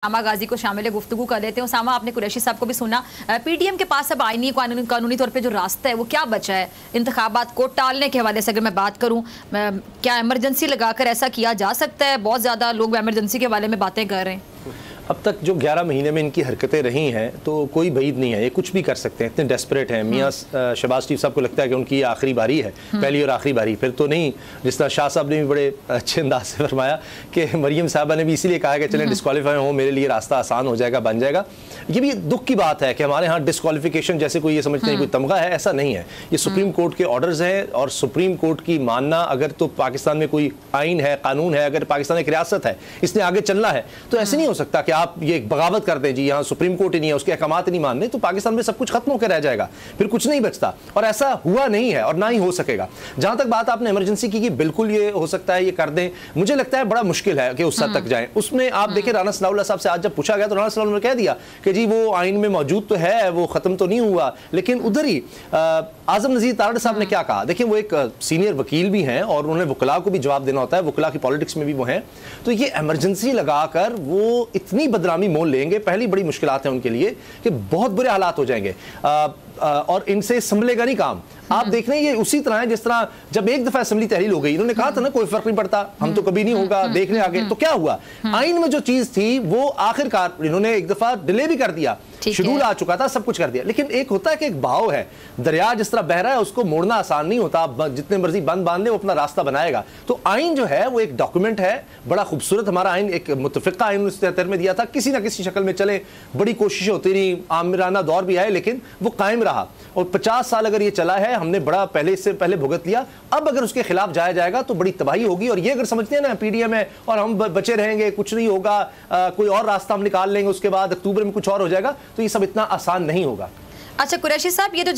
उसामा गाजी को शामिल गुफ्तगू कर लेते हैं। उसामा, आपने कुरैशी साहब को भी सुना। पीडीएम के पास अब आईनी कानूनी तौर पे जो रास्ता है वो क्या बचा है इंतखाबात को टालने के हवाले से? अगर मैं बात करूं, क्या एमरजेंसी लगाकर ऐसा किया जा सकता है? बहुत ज़्यादा लोग एमरजेंसी के हवाले में बातें कर रहे हैं। अब तक जो 11 महीने में इनकी हरकतें रही हैं तो कोई बईद नहीं है, ये कुछ भी कर सकते हैं, इतने डेस्परेट हैं। मियाँ शहबाज शरीफ साहब को लगता है कि उनकी आखिरी बारी है, पहली और आखिरी बारी, फिर तो नहीं। जिस तरह शाह साहब ने भी बड़े अच्छे अंदाज से फरमाया कि मरियम साहबा ने भी इसीलिए कहा कि चलें डिस्क्वालीफाई हो, मेरे लिए रास्ता आसान हो जाएगा, बन जाएगा। ये भी दुख की बात है कि हमारे यहाँ डिस्क्वालिफिकेशन जैसे कोई ये समझते हैं कोई तमगा है, ऐसा नहीं है। ये सुप्रीम कोर्ट के ऑर्डर्स हैं और सुप्रीम कोर्ट की मानना, अगर तो पाकिस्तान में कोई आइन है, कानून है, अगर पाकिस्तान एक रियासत है, इसने आगे चलना है, तो ऐसे नहीं हो सकता कि आप ये बगावत कर दें, जी यहाँ सुप्रीम कोर्ट ही नहीं है, उसके अहकामात नहीं मानने, तो पाकिस्तान में सब कुछ खत्म होकर रह जाएगा, फिर कुछ नहीं बचता। और ऐसा हुआ नहीं है और ना ही हो सकेगा। जहां तक बात आपने इमरजेंसी की कि बिल्कुल ये हो सकता है, ये कर दें, मुझे लगता है बड़ा मुश्किल है कि उस हद तक जाएं। उसमें आप देखिए राना सनाउल्लाह साहब से आज जब पूछा गया तो राना सनाउल्लाह ने कह दिया कि जी वो आइन में मौजूद तो है, वो खत्म तो नहीं हुआ। लेकिन उधर ही आजम नज़ीर तारड़ साहब ने क्या कहा, देखिए वो एक सीनियर वकील भी हैं और उन्होंने वकला को भी जवाब देना होता है, वकला की पॉलिटिक्स में भी वो हैं। तो ये इमरजेंसी लगाकर वो इतनी बदनामी मोल लेंगे, पहली बड़ी मुश्किलात है उनके लिए कि बहुत बुरे हालात हो जाएंगे और इनसे संभलेगा नहीं काम। आप देख रहे हैं ये उसी तरह है जिस तरह जब एक दफा असेंबली तहलील हो गई, इन्होंने कहा था ना कोई फर्क नहीं पड़ता, हम तो कभी नहीं होगा, देख लें आगे। तो क्या हुआ, आइन में जो चीज थी वो आखिरकार इन्होंने एक दफा डिले भी कर दिया, शेड्यूल आ चुका था, सब कुछ कर दिया। लेकिन एक होता है कि एक बहाव है, दरिया जिस तरह बह रहा है उसको मोड़ना आसान नहीं होता। आप जितने मर्जी बंद बांध ले वो अपना रास्ता बनाएगा। तो आइन जो है वो एक डॉक्यूमेंट है, बड़ा खूबसूरत हमारा आइन, एक मुतफिका आइन 1973 में दिया था, किसी ना किसी शक्ल में चले, बड़ी कोशिशें होती रही, आमिराना दौर भी आए, लेकिन वो कायम रहा। और 50 साल अगर ये चला है, हमने बड़ा पहले इससे पहले भुगत लिया, अब अगर उसके खिलाफ जाया जाएगा तो बड़ी तबाही होगी। और ये अगर समझते हैं ना पीडीएम है और हम बचे रहेंगे, कुछ नहीं होगा, कोई और रास्ता हम निकाल लेंगे, उसके बाद अक्टूबर में कुछ और हो जाएगा, तो ये सब इतना आसान नहीं होगा। अच्छा कुरैशी साहब, ये तो